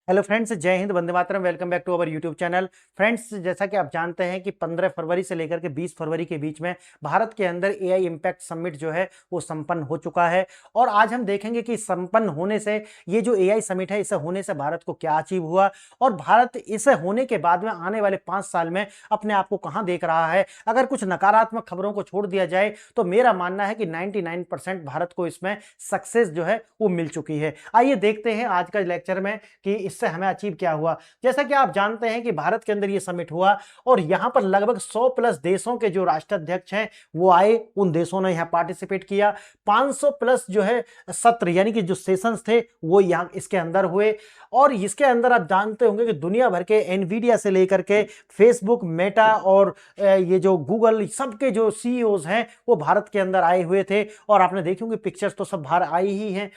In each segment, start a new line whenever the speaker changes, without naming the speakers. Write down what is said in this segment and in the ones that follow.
Hello friends, जय हिंद, वंदे मातरम। Welcome back to our YouTube channel. Friends, जैसा कि आप जानते हैं कि 15 फरवरी से लेकर के 20 फरवरी के बीच में भारत के अंदर एआई इम्पैक्ट समिट जो है वो संपन्न हो चुका है। और आज हम देखेंगे कि संपन्न होने से ये जो एआई समिट है, इसे होने से भारत को क्या अचीव हुआ और भारत इसे होने के बाद में आने वाले 5 साल में अपने आप को कहां देख रहा है। अगर कुछ नकारात्मक खबरों को छोड़ दिया जाए तो मेरा मानना है कि 99% भारत को इसमें सक्सेस जो है वो मिल चुकी है। आइए देखते हैं आज का लेक्चर में कि इससे हमें अचीव क्या हुआ। जैसा कि आप जानते हैं कि भारत के अंदर ये समिट हुआ और यहां पर लगभग 100 प्लस देशों के जो राष्ट्राध्यक्ष हैं वो आए, उन देशों ने यहां पार्टिसिपेट किया। 500 प्लस जो है सत्र यानी कि जो सेशंस थे वो यहां इसके अंदर हुए। और इसके अंदर आप जानते होंगे कि दुनिया भर के एनवीडिया से लेकर के फेसबुक, मेटा और ये जो गूगल, सबके जो सीईओज हैं वो भारत के अंदर आए हुए थे। और आपने देखी होंगी पिक्चर्स तो सब बाहर आई ही हैं।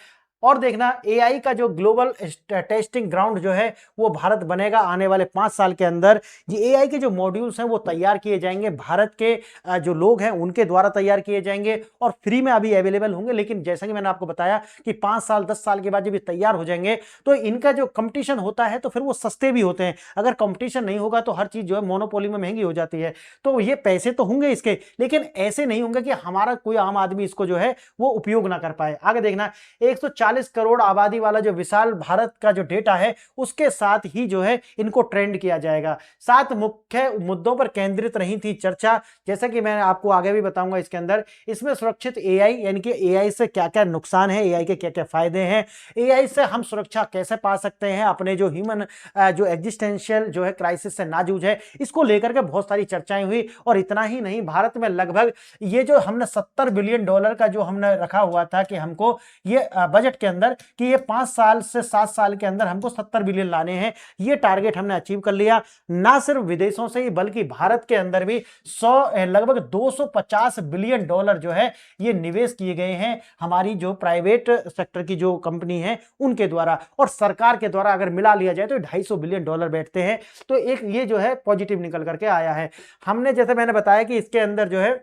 और देखना, एआई का जो ग्लोबल टेस्टिंग ग्राउंड जो है वो भारत बनेगा आने वाले 5 साल के अंदर। ये एआई के जो मॉड्यूल्स हैं वो तैयार किए जाएंगे, भारत के जो लोग हैं उनके द्वारा तैयार किए जाएंगे और फ्री में अभी अवेलेबल होंगे। लेकिन जैसा कि मैंने आपको बताया कि 5 साल 10 साल के बाद जब ये तैयार हो जाएंगे तो इनका जो कंपटीशन होता है तो फिर वो सस्ते भी होते हैं। अगर कंपटीशन नहीं होगा तो हर चीज जो है मोनोपोली में महंगी हो जाती है। तो ये पैसे तो होंगे इसके, लेकिन ऐसे नहीं होंगे कि हमारा कोई आम आदमी इसको जो है वो उपयोग ना कर पाए। आगे देखना, 140 करोड़ आबादी वाला जो विशाल भारत का जो डेटा है उसके साथ ही जो है इनको ट्रेंड किया जाएगा। 7 मुख्य मुद्दों पर केंद्रित रही थी चर्चा, जैसा कि मैं आपको आगे भी बताऊंगा इसके अंदर। इसमें सुरक्षित एआई यानी कि एआई से क्या क्या नुकसान है, एआई के क्या क्या फायदे हैं, एआई से हम सुरक्षा कैसे पा सकते हैं, अपने जो ह्यूमन जो एग्जिस्टेंशियल जो है क्राइसिस से ना जूझे, इसको लेकर के बहुत सारी चर्चाएं हुई। और इतना ही नहीं, भारत में लगभग ये जो हमने $70 बिलियन का जो हमने रखा हुआ था कि हमको ये बजट के अंदर कि ये 5 साल से 7 साल के अंदर हमको 70 बिलियन लाने हैं, ये टारगेट हमने अचीव कर लिया। ना सिर्फ विदेशों से ही बल्कि भारत के अंदर भी लगभग $250 बिलियन जो है ये निवेश किए गए हैं हमारी जो प्राइवेट सेक्टर की जो कंपनी है उनके द्वारा। और सरकार के द्वारा अगर मिला लिया जाए तो $250 बिलियन बैठते हैं। तो एक ये जो है पॉजिटिव निकल करके आया है। हमने, जैसे मैंने बताया कि इसके अंदर जो है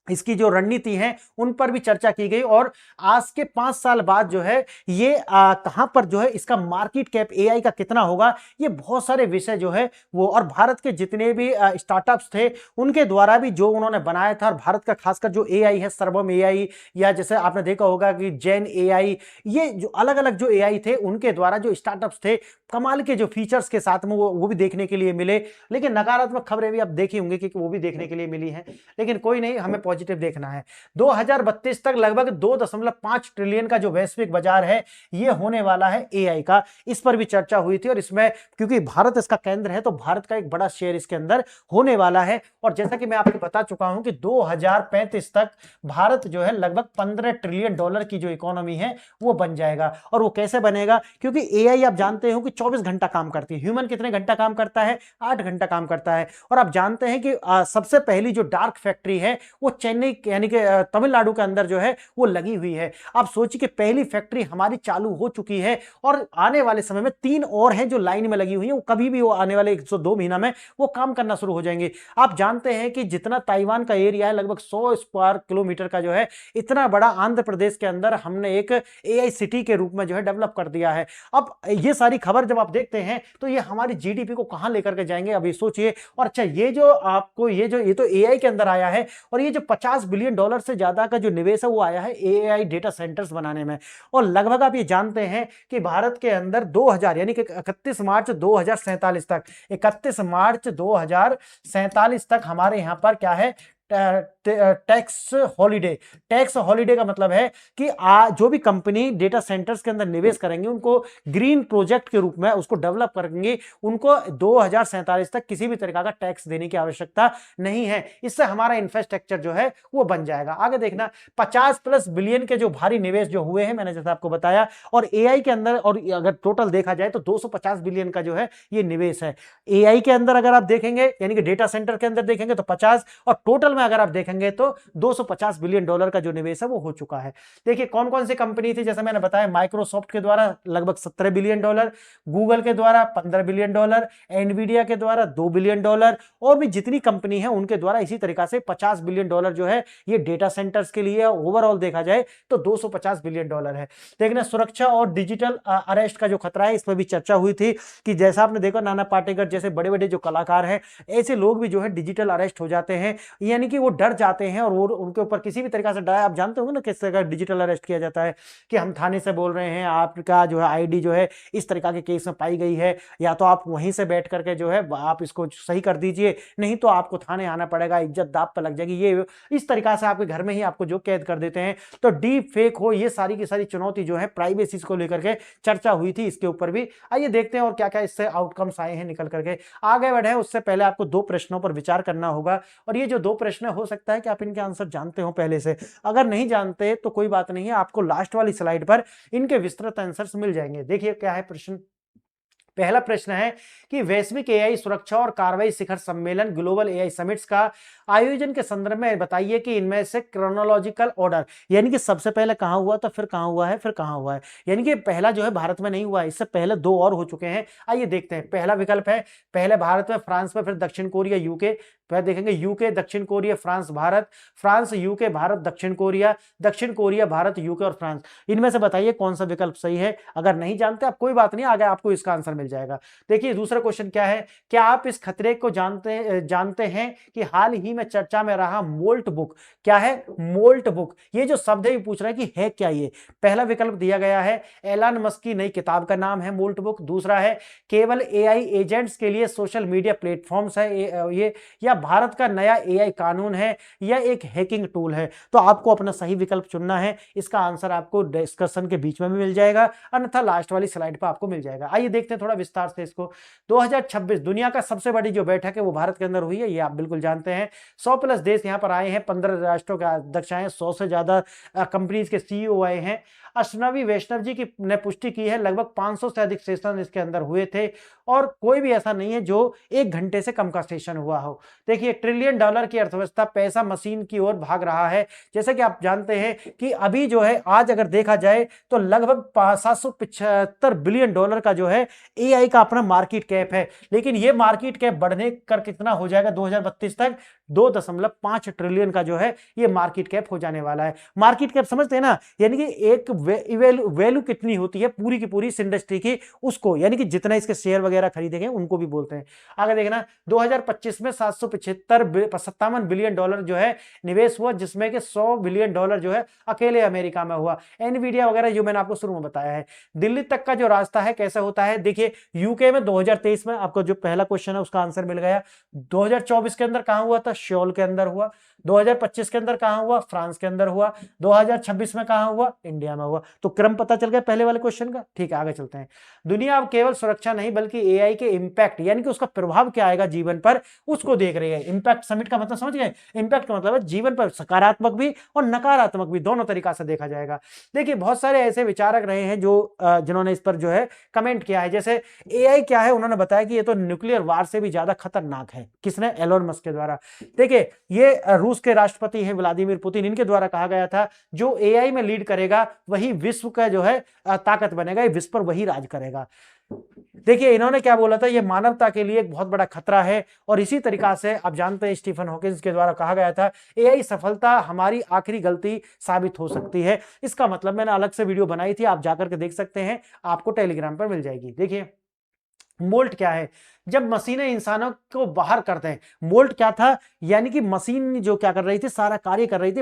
इसकी जो रणनीति है उन पर भी चर्चा की गई। और आज के 5 साल बाद जो है ये कहां पर जो है इसका मार्केट कैप एआई का कितना होगा, ये बहुत सारे विषय जो है वो, और भारत के जितने भी स्टार्टअप्स थे उनके द्वारा भी जो उन्होंने बनाया था। और भारत का खासकर जो एआई है, सर्वम एआई, या जैसे आपने देखा होगा कि जैन एआई, ये जो अलग अलग जो एआई थे उनके द्वारा जो स्टार्टअप्स थे, कमाल के जो फीचर्स के साथ में वो भी देखने के लिए मिले। लेकिन नकारात्मक खबरें भी आप देखी होंगी कि वो भी देखने के लिए मिली हैं, लेकिन कोई नहीं, हमें पॉजिटिव देखना है। 2032 तक लगभग 2.5 ट्रिलियन का जो वैश्विक बाजार है ये होने वाला है एआई का। इस पर भी चर्चा हुई थी। और इसमें क्योंकि भारत इसका केंद्र है तो भारत का एक बड़ा शेयर इसके अंदर होने वाला है। और जैसा कि मैं आपको बता चुका हूं कि 2035 तक भारत जो है लगभग $15 ट्रिलियन की जो इकोनॉमी है वो बन जाएगा। और वो कैसे बनेगा, क्योंकि एआई आप जानते हो कि 24 घंटा काम करती है। ह्यूमन कितने घंटा काम करता है? 8 घंटा काम करता है। और आप जानते हैं कि सबसे पहली जो डार्क फैक्ट्री है वो चेन्नई यानी कि तमिलनाडु के अंदर जो है वो लगी हुई है। आप सोचिए कि पहली फैक्ट्री हमारी चालू हो चुकी है और आने वाले समय में 3 और हैं जो लाइन में लगी हुई है। वो कभी भी वो आने वाले 102 महीना में वो काम करना शुरू हो जाएंगे। आप जानते हैं कि जितना ताइवान का एरिया है, लगभग 100 स्क्वायर किलोमीटर का जो है, इतना बड़ा आंध्र प्रदेश के अंदर हमने एक एआई सिटी के रूप में जो है डेवलप कर दिया है। अब ये सारी खबर जब आप देखते हैं तो ये हमारी जीडीपी को कहां लेकर के जाएंगे, अभी सोचिए। और अच्छा, ये जो आपको ये तो एआई के अंदर आया है। और ये जो $50 बिलियन से ज्यादा का जो निवेश है वो आया है एआई डेटा सेंटर्स बनाने में। और लगभग आप ये जानते हैं कि भारत के अंदर 2000 यानी कि 31 मार्च 2047 तक, 31 मार्च 2047 तक हमारे यहां पर क्या है, टैक्स हॉलीडे का मतलब है कि जो भी कंपनी डेटा सेंटर्स के अंदर निवेश करेंगे उनको ग्रीन प्रोजेक्ट के रूप में उसको डेवलप करेंगे, उनको 2047 तक किसी भी तरीका का टैक्स देने की आवश्यकता नहीं है। इससे हमारा इंफ्रास्ट्रक्चर जो है वो बन जाएगा। आगे देखना, 50+ बिलियन के जो भारी निवेश जो हुए हैं, मैंने जैसा आपको बताया। और एआई के अंदर, और अगर टोटल देखा जाए तो 250 बिलियन का जो है ये निवेश है एआई के अंदर। अगर आप देखेंगे यानी कि डेटा सेंटर के अंदर देखेंगे तो 50, और टोटल में में अगर आप देखेंगे तो $250 बिलियन का जो निवेश है वो हो चुका है। देखिए कौन कौन सी कंपनी थी, जैसे मैंने बताया माइक्रोसॉफ्ट के द्वारा लगभग $17 बिलियन, गूगल के द्वारा $15 बिलियन, एनवीडिया के द्वारा $2 बिलियन, और भी जितनी कंपनी है उनके द्वारा इसी तरीका से $50 बिलियन जो है ये डेटा सेंटर्स के लिए ओवरऑल देखा जाए तो $250 बिलियन है। देखना सुरक्षा और डिजिटल अरेस्ट का जो खतरा है इस पर भी चर्चा हुई थी कि जैसा आपने देखा नाना पाटेकर जैसे बड़े बड़े जो कलाकार हैं ऐसे लोग भी जो है डिजिटल अरेस्ट हो जाते हैं, यानी कि वो डर जाते हैं और वो उनके ऊपर किसी भी तरीका से डर, आप जानते होंगे ना किस तरह का डिजिटल अरेस्ट किया जाता है कि हम थाने से बोल रहे हैं आपका जो है आईडी जो है इस तरीका के केस में पाई गई है, या तो आप वहीं से बैठ करके जो है आप इसको सही कर दीजिए, नहीं तो आपको थाने आना पड़ेगा, इज्जत दांव पर लग जाएगी, ये इस तरीका से आपके घर में ही आपको जो कैद कर देते हैं। तो डीप फेक हो, ये सारी की सारी चुनौती जो है प्राइवेसी को लेकर के चर्चा हुई थी, इसके ऊपर भी आइए देखते हैं और क्या क्या इससे आउटकम्स आए हैं निकल करके। आगे बढ़े उससे पहले आपको 2 प्रश्नों पर विचार करना होगा, और ये जो 2 प्रश्न हो सकता है कि आप इनके आंसर जानते हो पहले से, अगर नहीं जानते तो कोई बात नहीं है, आपको लास्ट वाली स्लाइड पर इनके विस्तृत आंसर्स मिल जाएंगे। देखिए क्या है प्रश्न। पहला प्रश्न है कि वैश्विक एआई सुरक्षा और कार्रवाई शिखर सम्मेलन ग्लोबल एआई समिट्स का आयोजन के संदर्भ में बताइए कि इनमें से क्रोनोलॉजिकल ऑर्डर, यानी कि सबसे पहले कहां हुआ था, फिर कहां हुआ है, फिर कहां हुआ है, यानी कि पहला जो है भारत में नहीं हुआ है, इससे पहले 2 और हो चुके हैं। आइए देखते हैं। पहला विकल्प है पहले भारत में, फ्रांस में, फिर दक्षिण कोरिया, यूके, फिर देखेंगे यूके, दक्षिण Korea, France, Bharat, France, UK, Bharat, दक्षिण कोरिया, दक्षिण कोरिया, भारत, यूके और फ्रांस। इनमें से बताइए कौन सा विकल्प सही है। अगर नहीं जानते आप कोई बात नहीं, आगे आपको इसका आंसर मिल जाएगा। देखिए दूसरा क्वेश्चन क्या है, क्या आप इस खतरे को जानते हैं कि हाल ही में चर्चा में रहा मोल्ट बुक, क्या है मोल्ट बुक, ये जो शब्द है पूछ रहा है कि है क्या ये। पहला विकल्प दिया गया है एलन मस्क की नई किताब का नाम है मोल्ट बुक, दूसरा है केवल एआई एजेंट्स के लिए सोशल मीडिया प्लेटफॉर्म्स है ये, या भारत का नया एआई कानून है, या एक हैकिंग टूल है। तो आपको अपना सही विकल्प चुनना है, इसका आंसर आपको डिस्कशन के बीच में भी मिल जाएगा, अन्यथा लास्ट वाली स्लाइड पर आपको मिल जाएगा। आइए देखते हैं थोड़ा विस्तार से इसको। 2026 दुनिया का सबसे बड़ी जो बैठक है वो भारत के अंदर हुई है, ये आप बिल्कुल जानते हैं। 100+ देश यहां पर आए हैं, 15 राष्ट्रों के अध्यक्ष आए, 100 से ज्यादा कंपनीज के सीईओ आए हैं। अश्विनी वैष्णव जी की ने पुष्टि की है लगभग 500 से अधिक सेशन इसके अंदर हुए थे, और कोई भी ऐसा नहीं है जो 1 घंटे से कम का सेशन हुआ हो। देखिए $1 ट्रिलियन की अर्थव्यवस्था, पैसा मशीन की ओर भाग रहा है। जैसे कि आप जानते हैं कि अभी जो है आज अगर देखा जाए तो लगभग $775 बिलियन का जो है एआई का अपना मार्केट कैप है, लेकिन ये मार्केट कैप बढ़ने कर कितना हो जाएगा 2032 तक, 2.5 ट्रिलियन का जो है ये मार्केट कैप हो जाने वाला है। मार्केट कैप समझते हैं ना, यानी कि एक वैल्यू कितनी होती है पूरी की पूरी इस इंडस्ट्री की, उसको यानी कि जितना इसके शेयर वगैरह खरीदे गए उनको भी बोलते हैं। आगे देखना 2025 में $757 बिलियन जो है निवेश हुआ, जिसमें कि $100 बिलियन जो है अकेले अमेरिका में हुआ। एनवीडिया वगैरह जो मैंने आपको शुरू में बताया है। दिल्ली तक का जो रास्ता है कैसे होता है, देखिए यूके में 2023 में आपको जो पहला क्वेश्चन है उसका आंसर मिल गया। 2024 के अंदर कहां हुआ था, श्योल के अंदर हुआ। 2025 के अंदर कहां हुआ, फ्रांस के अंदर हुआ। 2026 में कहां हुआ, इंडिया में हुआ। तो क्रम पता चल गया पहले वाले क्वेश्चन का। ठीक है आगे चलते हैं। दुनिया अब केवल सुरक्षा नहीं बल्कि एआई के इंपैक्ट, यानी कि उसका प्रभाव क्या आएगा जीवन पर, उसको देख रही है। इंपैक्ट समिट का मतलब समझ गए, इंपैक्ट का मतलब है जीवन पर सकारात्मक भी और नकारात्मक भी, दोनों तरीका से देखा जाएगा। देखिए बहुत सारे ऐसे विचारक रहे हैं जो जिन्होंने इस पर जो है कमेंट किया है। जैसे एआई क्या है, उन्होंने बताया कि ये तो न्यूक्लियर वार से भी ज्यादा खतरनाक है। किसने, एलोन मस्क के द्वारा। देखिए ये रूस के राष्ट्रपति हैं व्लादिमीर पुतिन, इनके द्वारा कहा गया था जो एआई में लीड करेगा वही विश्व का जो है ताकत बनेगा, विश्व पर वही राज करेगा। देखिए इन्होंने क्या बोला था, ये मानवता के लिए एक बहुत बड़ा खतरा है। और इसी तरीका से आप जानते हैं स्टीफन हॉकिंस के द्वारा कहा गया था एआई सफलता हमारी आखिरी गलती साबित हो सकती है। इसका मतलब मैंने अलग से वीडियो बनाई थी, आप जाकर के देख सकते हैं, आपको टेलीग्राम पर मिल जाएगी। देखिए मोल्ट क्या है, जब मशीनें इंसानों को बाहर करते हैं। मोल्ट क्या था, यानी कि मशीन जो क्या कर रही थी, सारा कार्य कर रही थी,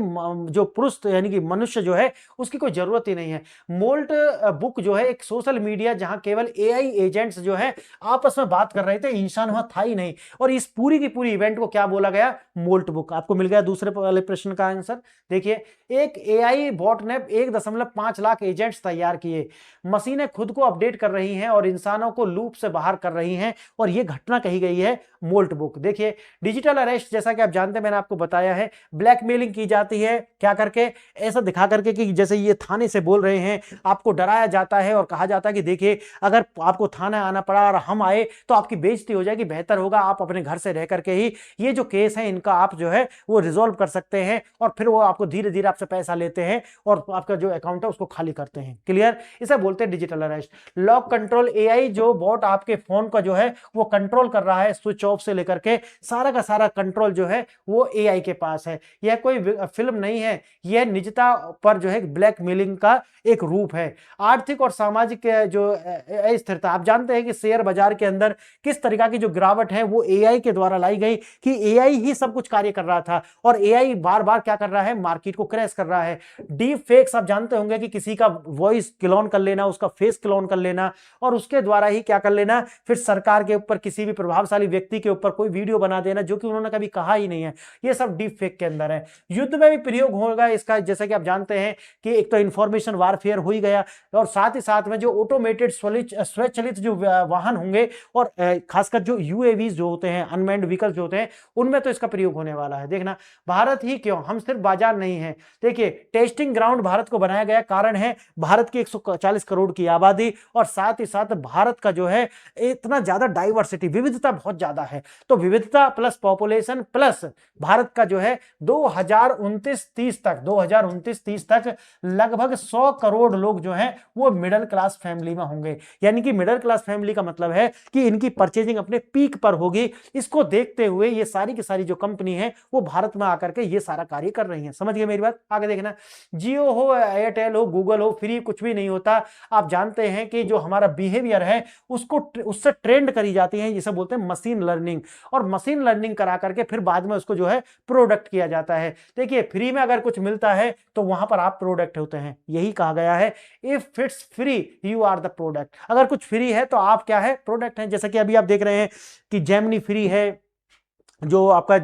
जो पुरुष यानी कि मनुष्य जो है उसकी कोई जरूरत ही नहीं है। मोल्ट बुक जो है एक सोशल मीडिया जहां केवल एआई एजेंट्स जो है आपस में बात कर रहे थे, इंसान वहां था ही नहीं। और इस पूरी की पूरी इवेंट को क्या बोला गया, मोल्ट बुक। आपको मिल गया दूसरे वाले प्रश्न का आंसर। देखिए एक एआई बॉट ने 1.5 लाख एजेंट्स तैयार किए। मशीनें खुद को अपडेट कर रही हैं और इंसानों को लूप से बाहर कर रही हैं और ये घटना कही गई है मोल्ट बुक। देखिए डिजिटल अरेस्ट जैसा कि आप जानते हैं, मैंने आपको बताया है, ब्लैकमेलिंग की जाती है क्या करके, ऐसा दिखा करके कि जैसे ये थाने से बोल रहे हैं, आपको डराया जाता है और कहा जाता है कि देखिए अगर आपको थाने आना पड़ा और हम आए तो आपकी बेइज्जती हो जाएगी, बेहतर होगा आप अपने घर से रह करके ही ये जो केस है इनका आप जो है वो रिजॉल्व कर सकते हैं, और फिर वो आपको धीरे धीरे आपसे पैसा लेते हैं और आपका जो अकाउंट है उसको खाली करते हैं। क्लियर, इसे बोलते हैं digital arrest. Lock control AI, जो बॉट आपके फोन का जो है वो कंट्रोल कर रहा है, स्विच ऑफ से लेकर के सारा का सारा कंट्रोल जो है वो एआई के पास है। यह कोई फिल्म नहीं है, यह निजता पर जो है ब्लैकमेलिंग का एक रूप है। आर्थिक और सामाजिक जो अस्थिरता, आप जानते हैं कि शेयर बाजार के अंदर किस तरीका की जो गिरावट है वो एआई के द्वारा लाई गई, कि एआई ही सब कुछ कार्य कर रहा था और एआई बार बार क्या कर रहा है, मार्केट को क्रैश कर रहा है। डीप फेक्स, आप जानते होंगे कि किसी का वॉइस क्लोन कर लेना, उसका फेस क्लोन कर लेना और उसके द्वारा ही क्या कर लेना, फिर सरकार के ऊपर, किसी भी प्रभावशाली व्यक्ति के ऊपर कोई वीडियो बना देना जो कि उन्होंने कभी कहा ही नहीं है, ये सब डीप फेक के अंदर है। युद्ध में भी प्रयोग होगा इसका, जैसा कि आप जानते हैं कि एक तो इंफॉर्मेशन वारफेयर हो ही गया, और साथ ही साथ में जो ऑटोमेटेड स्वचालित जो वाहन होंगे और खासकर जो यूएवीज जो होते हैं, अनमैन्ड व्हीकल जो होते हैं, उनमें तो इसका प्रयोग होने वाला है। देखना, भारत ही क्यों, हम सिर्फ बाजार नहीं है। देखिए टेस्टिंग ग्राउंड भारत को बनाया गया, कारण है भारत की 140 करोड़ की आबादी और साथ ही साथ भारत का जो है इतना ज्यादा डाइवर्सिटी, विविधता बहुत ज्यादा है। तो विविधता प्लस पॉपुलेशन प्लस भारत का जो है 2029-30 तक लगभग 100 करोड़ लोग जो हैं वो मिडिल क्लास फैमिली में होंगे। यानी कि मिडिल क्लास फैमिली का मतलब है कि इनकी परचेजिंग अपने पीक पर होगी। इसको देखते हुए ये सारी की सारी जो कंपनी है वो भारत में आकर के ये सारा कार्य कर रही है। समझ गए मेरी बात? आगे देखना, जियो हो, एयरटेल हो, गूगल हो, फ्री कुछ भी नहीं होता। आप जानते हैं कि जो हमारा बिहेवियर है उसको उससे ट्रेंड करी जाती है, जिसे बोलते हैं मशीन लर्निंग, और मशीन लर्निंग करा करके फिर बाद में उसको जो है प्रोडक्ट किया जाता है। देखिए फ्री में अगर कुछ मिलता है तो वहां पर आप प्रोडक्ट होते हैं, यही कहा गया है, if it's free you are the product. अगर कुछ फ्री है तो आप क्या है, प्रोडक्ट हैं। जैसा कि अभी आप देख रहे हैं कि जेमिनी फ्री है, जो आपका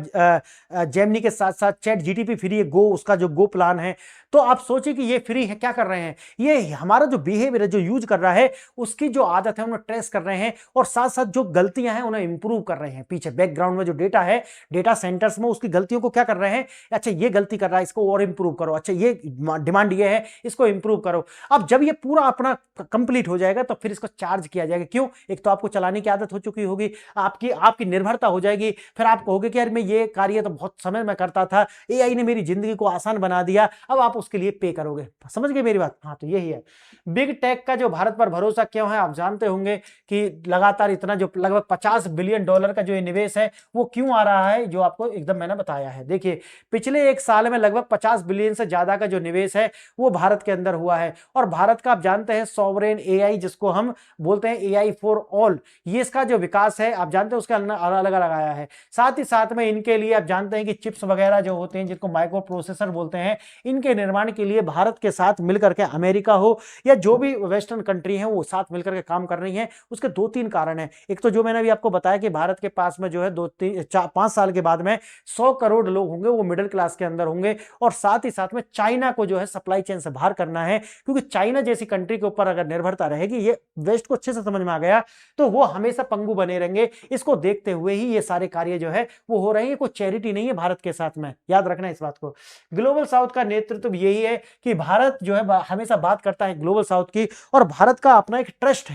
जेमिनी के साथ साथ चैट जीटीपी फ्री है, गो उसका जो गो प्लान है। तो आप सोचिए कि ये फ्री है, क्या कर रहे हैं, ये हमारा जो बिहेवियर है, जो यूज कर रहा है उसकी जो आदत है उन्हें ट्रेस कर रहे हैं, और साथ साथ जो गलतियां हैं उन्हें इंप्रूव कर रहे हैं। पीछे बैकग्राउंड में जो डेटा है, डेटा सेंटर्स में, उसकी गलतियों को क्या कर रहे हैं, अच्छा ये गलती कर रहा है इसको और इंप्रूव करो, अच्छा ये डिमांड ये है इसको इंप्रूव करो। अब जब ये पूरा अपना कंप्लीट हो जाएगा तो फिर इसको चार्ज किया जाएगा। क्यों? एक तो आपको चलाने की आदत हो चुकी होगी, आपकी निर्भरता हो जाएगी, फिर आप कहोगे कि यार मैं ये कार्य तो बहुत समय में करता था, एआई ने मेरी जिंदगी को आसान बना दिया, अब आप उसके लिए पे करोगे। समझ गए मेरी बात? हाँ, तो यही है बिग टेक का जो भारत पर भरोसा क्यों है। आप जानते होंगे कि लगातार इतना जो लगभग $50 बिलियन का जो निवेश है वो क्यों आ रहा है, जो आपको एकदम मैंने बताया है। देखिए पिछले एक साल में लगभग 50 बिलियन से ज्यादा का जो निवेश है वो भारत के अंदर हुआ है, और भारत का आप जानते हैं सॉवरेन एआई, जिसको हम बोलते हैं एआई फॉर ऑल, ये इसका जो विकास है आप जानते हैं उसका अलग अलग आया है। साथ ही साथ में इनके लिए आप जानते हैं कि चिप्स वगैरह जो होते हैं, जिनको माइक्रो प्रोसेसर बोलते हैं, इनके निर्माण के लिए भारत के साथ मिलकर के अमेरिका हो या जो भी वेस्टर्न कंट्री है वो साथ मिलकर के काम कर रही है। उसके 2-3 कारण है। एक तो जो मैंने अभी आपको बताया कि भारत के पास में जो है 2-5 साल के बाद में 100 करोड़ लोग होंगे, वो मिडिल क्लास के अंदर होंगे, और साथ ही साथ में चाइना को जो है सप्लाई चेन से बाहर करना है, क्योंकि चाइना जैसी कंट्री के ऊपर अगर निर्भरता रहेगी, ये वेस्ट को अच्छे से समझ में आ गया, तो वो हमेशा पंगु बने रहेंगे। इसको देखते हुए ही ये सारे कार्य जो है वो हो रहे हैं। कोई चैरिटी नहीं है भारत के साथ में, याद रखना इस बात को। ग्लोबल साउथ का नेतृत्व यही है कि भारत जो है हमेशा बात करता है ग्लोबल साउथ की, और भारत का अपना एक ट्रस्ट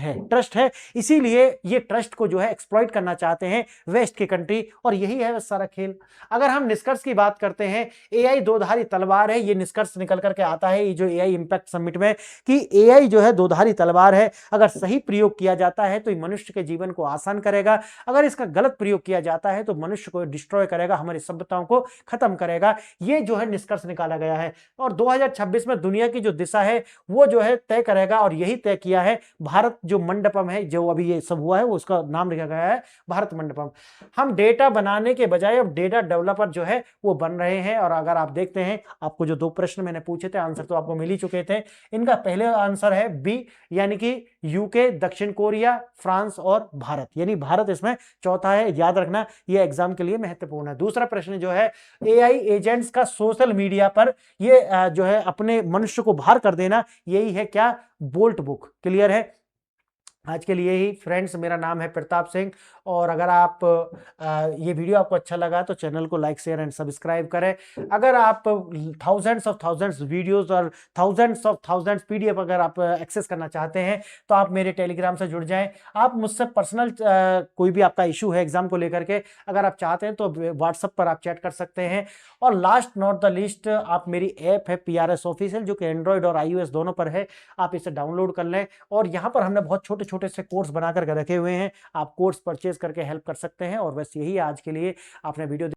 है, इसीलिए ये ट्रस्ट को जो है एक्सप्लॉइट करना चाहते हैं वेस्ट की कंट्री, और यही है सारा खेल। अगर हम निष्कर्ष की बात करते हैं, एआई दोधारी तलवार है, ये निष्कर्ष निकल करके आता है ये जो एआई इंपैक्ट समिट में, कि एआई जो है दोधारी तलवार है। अगर सही प्रयोग किया जाता है तो ये मनुष्य के जीवन को आसान करेगा, अगर इसका गलत प्रयोग किया जाता है तो मनुष्य को डिस्ट्रॉय करेगा, हमारी सभ्यताओं को खत्म करेगा। ये जो है निष्कर्ष निकाला गया है, और 2026 में दुनिया की जो दिशा है वो जो है तय करेगा, और यही तय किया है भारत जो मंडपम है, जो अभी ये सब हुआ है वो उसका नाम लिखा गया है भारत मंडपम। हम डेटा बनाने के बजाय अब डेटा डेवलपर जो है वो बन रहे हैं। और अगर आप देखते हैं, आपको जो 2 प्रश्न मैंने पूछे थे आंसर तो आपको मिल ही चुके थे। इनका पहले आंसर है बी, यानी कि यूके, दक्षिण कोरिया, फ्रांस और भारत, यानी भारत इसमें चौथा है। याद रखना, यह एग्जाम के लिए महत्वपूर्ण है। दूसरा प्रश्न जो है, एआई एजेंट्स का सोशल मीडिया पर ये जो है अपने मनुष्य को बाहर कर देना, यही है क्या, बोल्ट बुक। क्लियर है? आज के लिए ही फ्रेंड्स, मेरा नाम है प्रताप सिंह। और अगर आप ये वीडियो आपको अच्छा लगा तो चैनल को लाइक शेयर एंड सब्सक्राइब करें। अगर आप थाउजेंड्स वीडियोस और थाउजेंड्स पीडीएफ अगर आप एक्सेस करना चाहते हैं तो आप मेरे टेलीग्राम से जुड़ जाएं। आप मुझसे पर्सनल कोई भी आपका इशू है एग्जाम को लेकर के, अगर आप चाहते हैं तो व्हाट्सएप पर आप चैट कर सकते हैं। और लास्ट नॉट द लिस्ट, आप मेरी ऐप है PRS ऑफिशियल, जो कि एंड्रॉयड और iOS दोनों पर है। आप इसे डाउनलोड कर लें और यहाँ पर हमने बहुत छोटे छोटे से कोर्स बना करके रखे हुए हैं। आप कोर्स परचेज करके हेल्प कर सकते हैं। और बस यही आज के लिए। आपने वीडियो